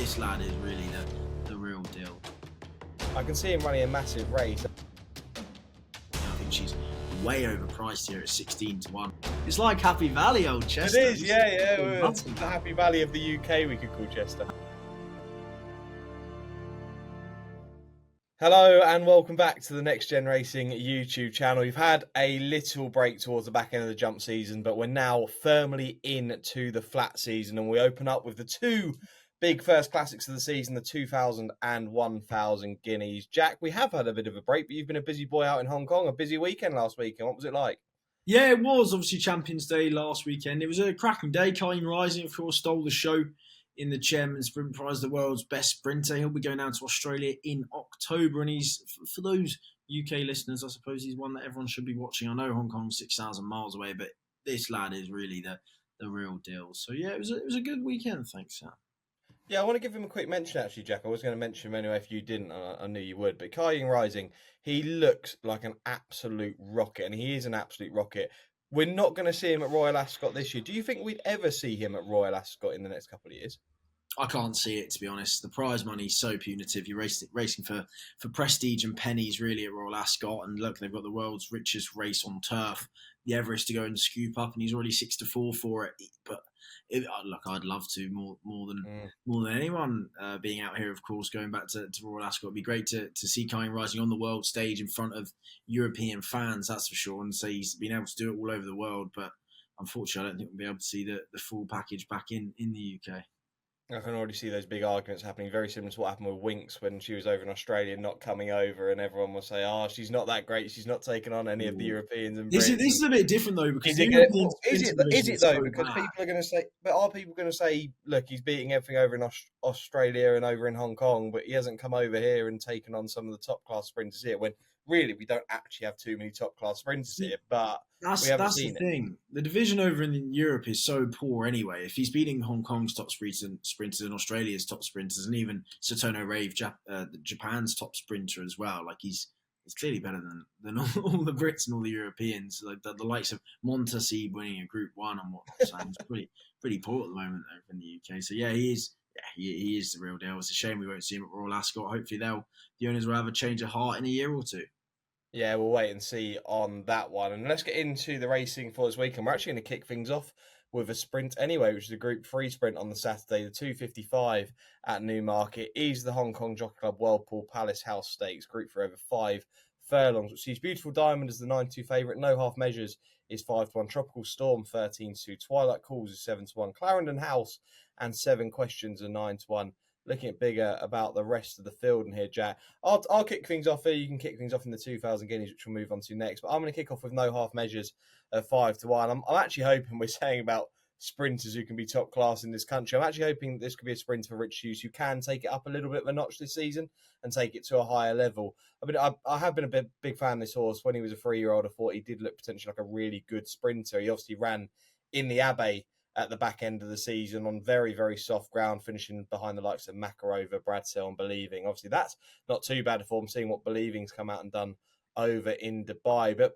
this lad is really the real deal. I can see him running a massive race. I think she's way overpriced here at 16-1. It's like Happy Valley, old Chester. It is, yeah. The Happy Valley of the UK, we could call Chester. Hello and welcome back to the Next Gen Racing YouTube channel. We've had a little break towards the back end of the jump season, but we're now firmly into the flat season, and we open up with the two big first classics of the season, the 2000 and 1000 Guineas. Jack, we have had a bit of a break, but you've been a busy boy out in Hong Kong, a busy weekend last weekend. What was it like? Yeah, it was obviously Champions Day last weekend. It was a cracking day. Kyle Rising, of course, stole the show in the Chairman's Sprint Prize, the world's best sprinter. He'll be going down to Australia in October, and he's, for those UK listeners, I suppose he's one that everyone should be watching. I know Hong Kong's 6,000 miles away, but this lad is really the real deal. So yeah, it was a good weekend. Thanks, Sam. Yeah, I want to give him a quick mention, actually, Jack. I was going to mention him anyway if you didn't. I knew you would. But Kyle Rising, he looks like an absolute rocket, and he is an absolute rocket. We're not going to see him at Royal Ascot this year. Do you think we'd ever see him at Royal Ascot in the next couple of years? I can't see it, to be honest. The prize money is so punitive. You're racing for prestige and pennies, really, at Royal Ascot. And look, they've got the world's richest race on turf, the Everest, to go and scoop up, and he's already 6-4 for it. But look, I'd love to more than anyone being out here. Of course, going back to Royal Ascot, it'd be great to see Kyle Rising on the world stage in front of European fans. That's for sure. And so he's been able to do it all over the world. But unfortunately, I don't think we'll be able to see the full package back in the UK. I can already see those big arguments happening, very similar to what happened with Winks when she was over in Australia, not coming over, and everyone will say, "Oh, she's not that great. She's not taking on any of the Europeans." And this is a bit different though, because is it though? Because people are going to say, but are people going to say, "Look, he's beating everything over in Australia and over in Hong Kong, but he hasn't come over here and taken on some of the top class sprinters here"? When really, we don't actually have too many top class sprinters here, but we haven't seen the thing. The division over in Europe is so poor anyway. If he's beating Hong Kong's top sprinters and Australia's top sprinters, and even Satono Rave, Japan's top sprinter as well, like he's clearly better than all the Brits and all the Europeans. Like the likes of Montassi winning a Group 1 and whatnot. So it's pretty poor at the moment over in the UK. So yeah, he is the real deal. It's a shame we won't see him at Royal Ascot. Hopefully the owners will have a change of heart in a year or two. Yeah, we'll wait and see on that one. And let's get into the racing for this weekend. We're actually going to kick things off with a sprint anyway, which is a Group 3 sprint on the Saturday. The 2:55 at Newmarket is the Hong Kong Jockey Club Whirlpool Palace House Stakes. Group for over 5 furlongs, which sees Beautiful Diamond as the 9-2 favourite. No Half Measures is 5-1. Tropical Storm 13-2. Twilight Calls is 7-1. Clarendon House and 7 Questions are 9-1. Looking at bigger about the rest of the field in here, Jack. I'll kick things off here. You can kick things off in the 2,000 Guineas, which we'll move on to next. But I'm going to kick off with No Half Measures at 5-1. I'm actually hoping we're saying about sprinters who can be top class in this country. I'm actually hoping this could be a sprinter for Rich Hughes who can take it up a little bit of a notch this season and take it to a higher level. I have been a big fan of this horse. When he was a 3-year-old, I thought he did look potentially like a really good sprinter. He obviously ran in the Abbey at the back end of the season on very, very soft ground, finishing behind the likes of Makarova, Bradsell and Believing. Obviously, that's not too bad a form, seeing what Believing's come out and done over in Dubai. But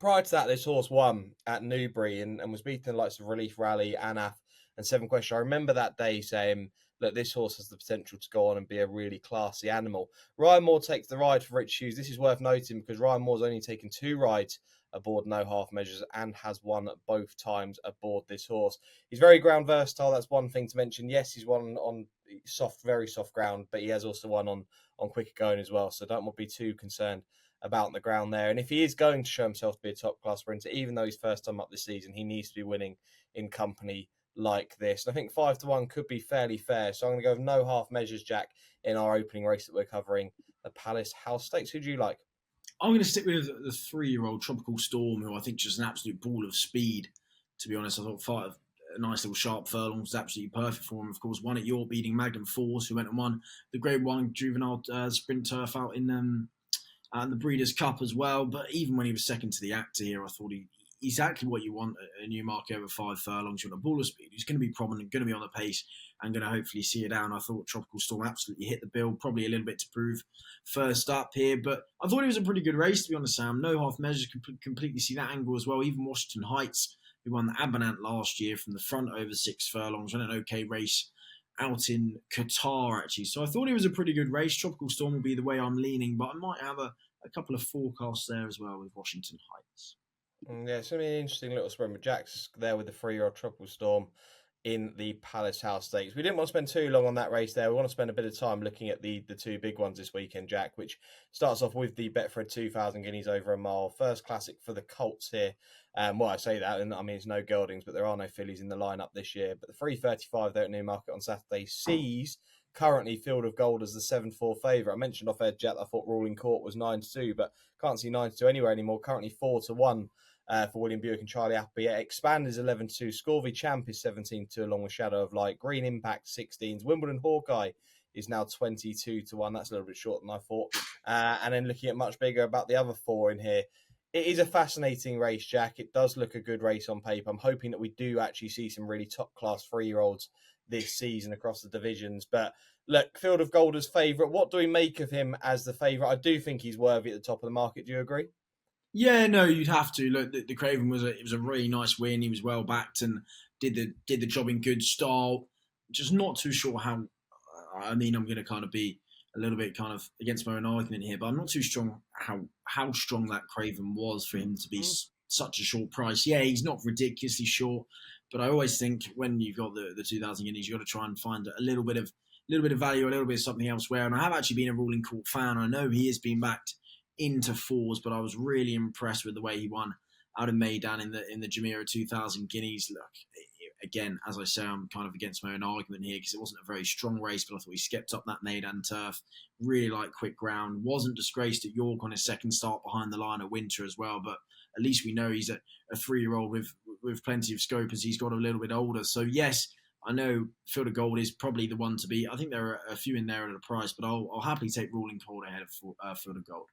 prior to that, this horse won at Newbury and was beating the likes of Relief Rally, Anaf and 7 Question. I remember that day saying, look, this horse has the potential to go on and be a really classy animal. Ryan Moore takes the ride for Rich Hughes. This is worth noting because Ryan Moore's only taken 2 rides aboard No Half Measures and has won both times aboard this horse. He's very ground versatile. That's one thing to mention. Yes, he's won on soft, very soft ground, but he has also won on quicker going as well. So don't be too concerned about the ground there. And if he is going to show himself to be a top class sprinter, even though he's first time up this season, he needs to be winning in company like this. And I think 5-1 could be fairly fair. So I'm going to go with No Half Measures, Jack, in our opening race that we're covering, the Palace House Stakes. Who do you like? I'm going to stick with the 3-year-old Tropical Storm, who I think is just an absolute ball of speed. To be honest, I thought a nice little sharp furlong was absolutely perfect for him. Of course, won at York, beating Magnum Force, who went and won the Grade 1 juvenile sprint turf out in the Breeders' Cup as well. But even when he was second to the Actor here, I thought he's exactly what you want at a Newmarket over 5 furlongs. You want a ball of speed. He's going to be prominent, going to be on the pace, and going to hopefully see it down. I thought Tropical Storm absolutely hit the bill, probably a little bit to prove first up here. But I thought it was a pretty good race, to be honest, Sam. No Half Measures, completely see that angle as well. Even Washington Heights, who won the Abernant last year from the front over 6 furlongs, ran an okay race out in Qatar, actually. So I thought it was a pretty good race. Tropical Storm will be the way I'm leaning, but I might have a couple of forecasts there as well with Washington Heights. Yeah, it's going to be an interesting little sprint. But Jack's there with the 3-year-old Tropical Storm in the Palace House Stakes. We didn't want to spend too long on that race there. We want to spend a bit of time looking at the two big ones this weekend, Jack, which starts off with the Betfred 2,000 guineas over a mile. First classic for the Colts here. Well, I say that, and I mean, it's no geldings, but there are no fillies in the lineup this year. But the 3:35 there at Newmarket on Saturday sees currently Field of Gold as the 7-4 favourite. I mentioned off air, Jack, I thought Ruling Court was 9-2, but can't see 9-2 anywhere anymore. Currently 4-1. For William Buick and Charlie Appleby. Expand is 11-2. Scorvy Champ is 17-2 along with Shadow of Light. Green Impact 16s. Wimbledon Hawkeye is now 22-1. That's a little bit shorter than I thought. And then looking at much bigger about the other four in here. It is a fascinating race, Jack. It does look a good race on paper. I'm hoping that we do actually see some really top class 3-year-olds this season across the divisions. But look, Field of Gold as favourite. What do we make of him as the favourite? I do think he's worthy at the top of the market. Do you agree? Yeah, no, you'd have to. Look, the Craven was a really nice win. He was well backed and did the job in good style. Just not too sure how. I mean, I'm going to kind of be a little bit kind of against my own argument here, but I'm not too strong how strong that Craven was for him to be such a short price. Yeah, he's not ridiculously short, but I always think when you've got the 2,000 guineas, you've got to try and find a little bit of value, a little bit of something elsewhere. And I have actually been a Ruling Court fan. I know he has been backed into fours, but I was really impressed with the way he won out of Maidan in the Jumeirah 2,000 guineas. Look, again, as I say, I'm kind of against my own argument here because it wasn't a very strong race, but I thought he stepped up that Maidan turf, really liked quick ground, wasn't disgraced at York on his second start behind the line at Winter as well, but at least we know he's a 3-year-old with plenty of scope as he's got a little bit older. So yes, I know Field of Gold is probably the one to beat. I think there are a few in there at a price, but I'll happily take Ruling Court ahead of Field of Gold.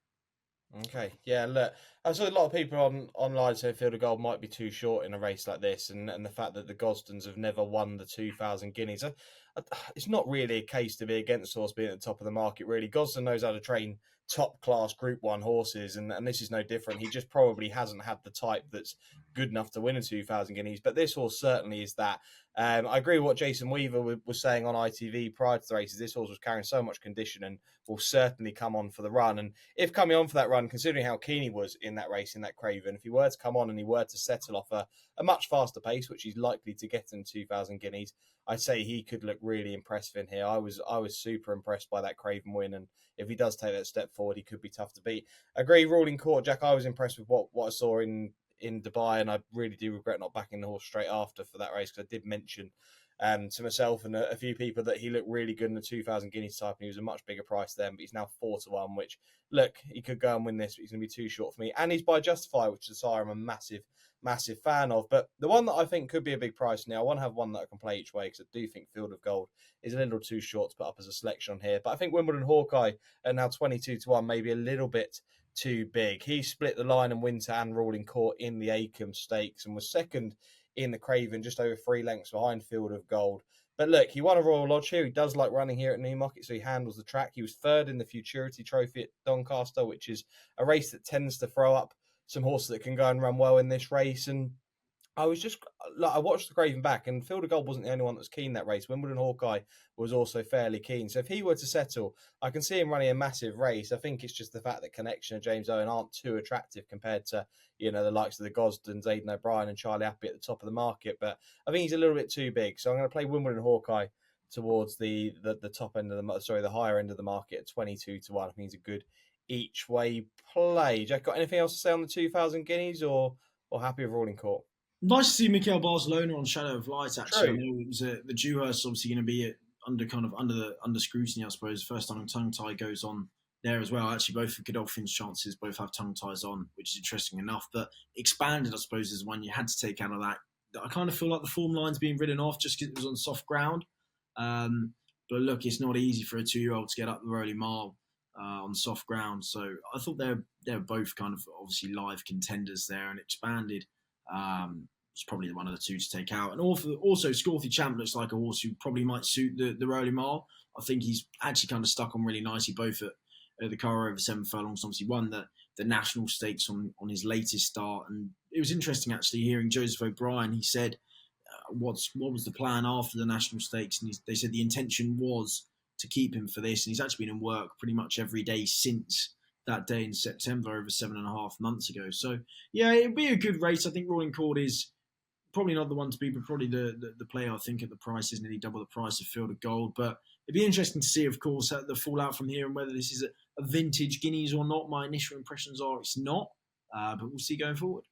Okay, yeah, look, I saw a lot of people online say Field of Gold might be too short in a race like this, and the fact that the Gosdens have never won the 2,000 guineas. It's not really a case to be against horse being at the top of the market, really. Gosden knows how to train top-class Group 1 horses, and this is no different. He just probably hasn't had the type that's good enough to win a 2,000 guineas, but this horse certainly is that. I agree with what Jason Weaver was saying on ITV prior to the races. This horse was carrying so much condition and will certainly come on for the run. And if coming on for that run, considering how keen he was in that race, in that Craven, if he were to come on and he were to settle off a much faster pace, which he's likely to get in 2,000 guineas, I'd say he could look really impressive in here. I was super impressed by that Craven win, and if he does take that step forward, he could be tough to beat. Agree, Ruling Court, Jack. I was impressed with what I saw in Dubai, and I really do regret not backing the horse straight after for that race because I did mention to myself and a few people that he looked really good in the 2,000 guineas type, and he was a much bigger price then, but he's now 4-1, which, look, he could go and win this, but he's going to be too short for me. And he's by Justify, which is a sire I'm a massive fan of. But the one that I think could be a big price now, I want to have one that I can play each way because I do think Field of Gold is a little too short to put up as a selection on here. But I think Wimbledon Hawkeye are now 22-1, maybe a little bit too big. He split the line in Winter and Ruling Court in the Acomb Stakes and was second in the Craven, just over 3 lengths behind Field of Gold. But look, he won a Royal Lodge here. He does like running here at Newmarket, so he handles the track. He was third in the Futurity Trophy at Doncaster, which is a race that tends to throw up some horses that can go and run well in this race. And I watched the Craven back, and Field of Gold wasn't the only one that was keen that race. Wimbledon Hawkeye was also fairly keen. So if he were to settle, I can see him running a massive race. I think it's just the fact that Connection and James Owen aren't too attractive compared to, the likes of the Gosdens, Aidan O'Brien and Charlie Appy at the top of the market. But I think he's a little bit too big. So I'm going to play Wimbledon Hawkeye towards the top end of the higher end of the market at 22-1. I think he's a good each way play. Jack, got anything else to say on the 2,000 guineas or happy with Ruling Court? Nice to see Mikel Barcelona on Shadow of Light. Actually, True. I know it was the Dewhurst obviously going to be under scrutiny. I suppose first time tongue tie goes on there as well. Actually, both of Godolphin's chances both have tongue ties on, which is interesting enough. But Expanded, I suppose, is one you had to take out of that. I kind of feel like the form line's being ridden off just because it was on soft ground. But look, it's not easy for a 2-year-old to get up the Rolling Mile on soft ground. So I thought they're both kind of obviously live contenders there, and Expanded. It's probably one of the two to take out. And also Scorthy Champ looks like a horse who probably might suit the Rolling Mile. I think he's actually kind of stuck on really nicely, both at the Cara over 7 furlongs. Obviously won the national stakes on his latest start. And it was interesting actually hearing Joseph O'Brien. He said, what was the plan after the national stakes, and they said the intention was to keep him for this, and he's actually been in work pretty much every day since that day in September, over 7.5 months ago. So yeah, it'd be a good race. I think Rolling Cord is probably not the one to beat, but probably the player. I think at the price is nearly double the price of Field of Gold. But it'd be interesting to see, of course, the fallout from here and whether this is a vintage Guineas or not. My initial impressions are it's not, but we'll see going forward.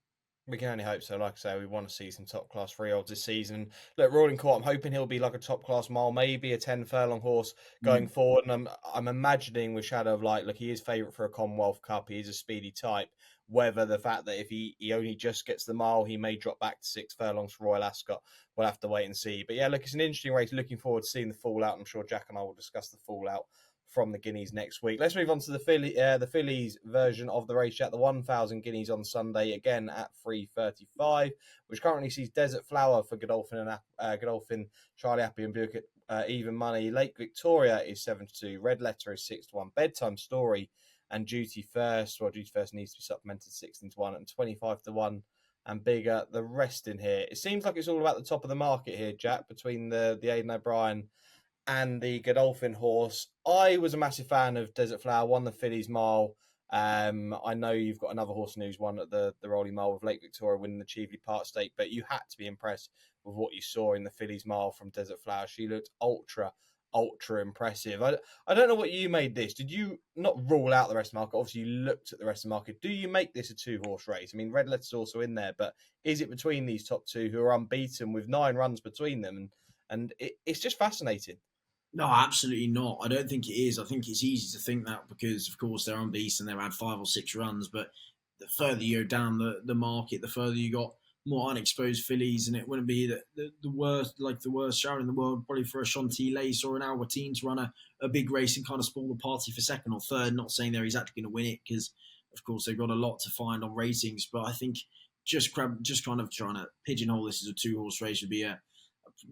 We can only hope so. Like I say, we want to see some top class 3-year-olds this season. Look, Rolling Court, I'm hoping he'll be like a top class mile, maybe a 10 furlong horse going forward. And I'm imagining with Shadow of Light, look, he is favourite for a Commonwealth Cup. He is a speedy type. Whether the fact that if he only just gets the mile, he may drop back to 6 furlongs for Royal Ascot, we'll have to wait and see. But yeah, look, it's an interesting race. Looking forward to seeing the fallout. I'm sure Jack and I will discuss the fallout from the Guineas next week. Let's move on to the fillies version of the race at the 1,000 Guineas on Sunday, again at 3:35, which currently sees Desert Flower for Godolphin and Godolphin, Charlie Appy and Buick at even money. Lake Victoria is 7-2, Red Letter is 6-1, Bedtime Story and Duty First. Well, Duty First needs to be supplemented 16-1 and 25-1 and bigger. The rest in here, it seems like it's all about the top of the market here, Jack, between the Aidan O'Brien and the Godolphin horse. I was a massive fan of Desert Flower, won the Fillies Mile. I know you've got another horse news one at the Rolling Mile with Lake Victoria winning the Cheveley Park Stake, but you had to be impressed with what you saw in the Fillies Mile from Desert Flower. She looked ultra impressive. I don't know what you made this. Did you not rule out the rest of the market? Obviously, you looked at the rest of the market. Do you make this a 2-horse race? I mean, Red Letter's also in there, but is it between these top two who are unbeaten with 9 runs between them? And it's just fascinating. No, absolutely not. I don't think it is. I think it's easy to think that because, of course, they're unbeaten. They've had 5 or 6 runs, but the further you go down the market, the further you got more unexposed fillies, and it wouldn't be the worst shower in the world probably for a Chantilly Lace or an Albertine to run a big race and kind of spoil the party for second or third. Not saying they're exactly going to win it because, of course, they've got a lot to find on ratings, but I think just kind of trying to pigeonhole this as a 2-horse race would be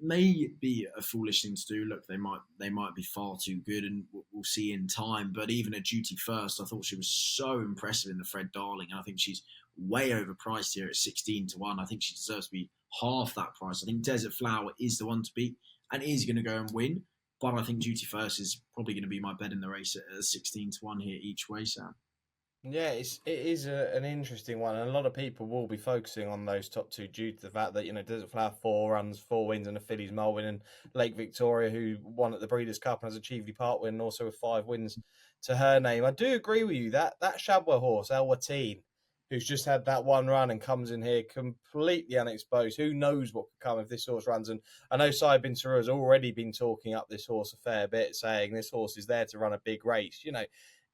may be a foolish thing to do. Look, they might be far too good, and we'll see in time. But even at Duty First, I thought she was so impressive in the Fred Darling, and I think she's way overpriced here at 16-1. I think she deserves to be half that price. I think Desert Flower is the one to beat and is going to go and win. But I think Duty First is probably going to be my bet in the race at 16-1 here each way, Sam. Yeah, it is an interesting one, and a lot of people will be focusing on those top two due to the fact that, Desert Flower 4 runs, 4 wins, and a Fillies Mile win, and Lake Victoria, who won at the Breeders' Cup and has a Cheveley Park win, and also with 5 wins to her name. I do agree with you that Shadwell horse, Albertine, who's just had that 1 run and comes in here completely unexposed. Who knows what could come if this horse runs? And I know Saib Bin Sarur has already been talking up this horse a fair bit, saying this horse is there to run a big race.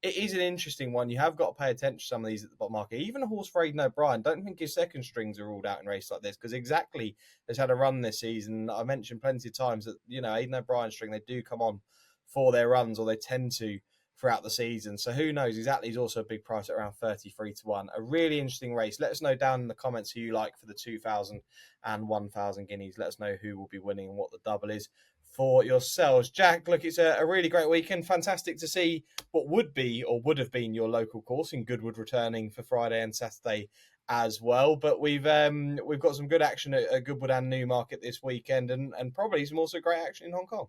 It is an interesting one. You have got to pay attention to some of these at the bottom market. Even a horse for Aidan O'Brien, don't think his second strings are ruled out in races like this, because Exactly has had a run this season. I mentioned plenty of times that, Aidan O'Brien string, they do come on for their runs, or they tend to throughout the season. So who knows? Exactly is also a big price at around 33-1. A really interesting race. Let us know down in the comments who you like for the 2,000 and 1,000 Guineas. Let us know who will be winning and what the double is for yourselves. Jack, look, it's a really great weekend. Fantastic to see what would be or would have been your local course in Goodwood returning for Friday and Saturday as well. But we've got some good action at Goodwood and Newmarket this weekend, and probably some also great action in Hong Kong.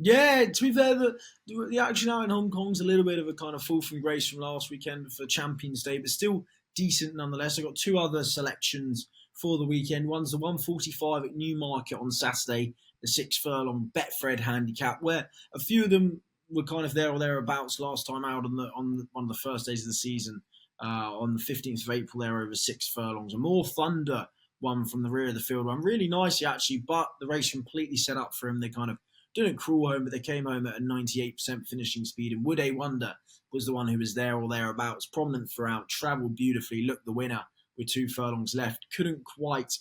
Yeah, to be fair, the action out in Hong Kong's a little bit of a kind of fall from grace from last weekend for Champions Day, but still decent nonetheless. I've got 2 other selections for the weekend. One's the 145 at Newmarket on Saturday, the 6 furlong Betfred handicap, where a few of them were kind of there or thereabouts last time out on one of the first days of the season. On the 15th of April, there over 6 furlongs. A More Thunder one from the rear of the field, one really nicely actually, but the race completely set up for him. They kind of didn't crawl home, but they came home at a 98% finishing speed. And Would A Wonder was the one who was there or thereabouts, prominent throughout, travelled beautifully, looked the winner with 2 furlongs left. Couldn't quite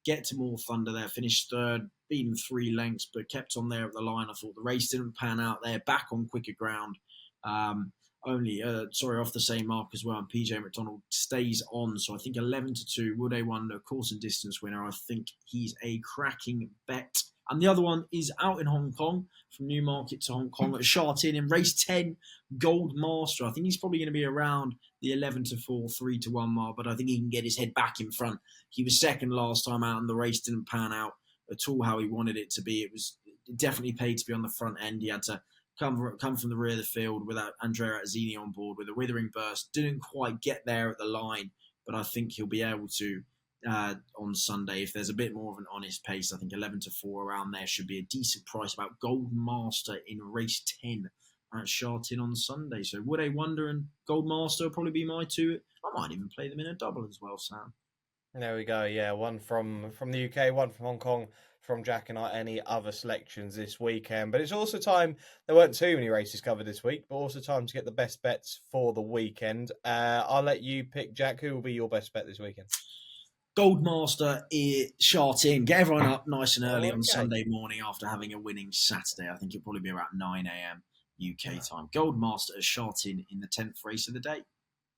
get to More Thunder there, finished third, beaten 3 lengths, but kept on there at the line. I thought the race didn't pan out there, back on quicker ground. Off the same mark as well. And PJ McDonald stays on. So I think 11-2, Would A Wonder, course and distance winner. I think he's a cracking bet. And the other one is out in Hong Kong, from Newmarket to Hong Kong at Sha Tin in race 10, Gold Master. I think he's probably going to be around the 11-4, 3-1 mark, but I think he can get his head back in front. He was second last time out and the race didn't pan out. at all how he wanted it to be. It was definitely paid to be on the front end. He had to come from the rear of the field without Andrea Azzini on board with a withering burst. Didn't quite get there at the line, but I think he'll be able to on Sunday if there's a bit more of an honest pace. I think 11-4 around there should be a decent price. About Gold Master in race 10 at Shartin on Sunday. So Would A Wonder and Gold Master will probably be my two. I might even play them in a double as well, Sam. There we go. Yeah, one from the UK, one from Hong Kong, from Jack and I. Any other selections this weekend? But it's also time. There weren't too many races covered this week, but also time to get the best bets for the weekend. I'll let you pick, Jack. Who will be your best bet this weekend? Gold Master is Shartin. Get everyone up nice and early on Sunday morning after having a winning Saturday. I think it'll probably be about 9 a.m. UK time. Gold Master is Shartin in the 10th race of the day.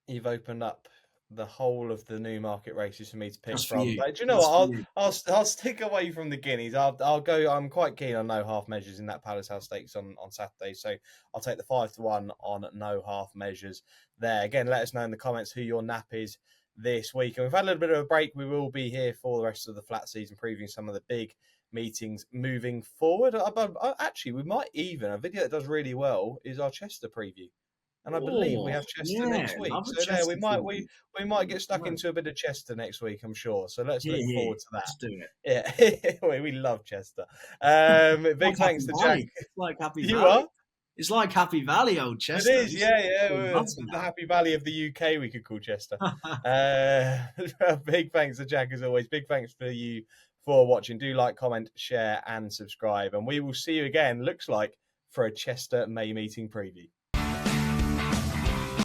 You've opened up the whole of the Newmarket races for me to pick That's from. But do you know what? I'll stick away from the Guineas. I'll go. I'm quite keen on no half measures in that Palace House Stakes on Saturday. So I'll take the 5-1 on no half measures there. Again, let us know in the comments who your nap is this week. And we've had a little bit of a break. We will be here for the rest of the flat season, previewing some of the big meetings moving forward. Actually, we might even, a video that does really well is our Chester preview. And I believe we have Chester next week. So there, we might get stuck into a bit of Chester next week, I'm sure. So let's look forward to that. Let's do it. Yeah, we love Chester. Big thanks to Jack. It's like Happy Valley. You are? It's like Happy Valley, old Chester. It is, yeah. The Happy Valley of the UK, we could call Chester. Big thanks to Jack, as always. Big thanks for you for watching. Do like, comment, share, and subscribe. And we will see you again, looks like, for a Chester May meeting preview.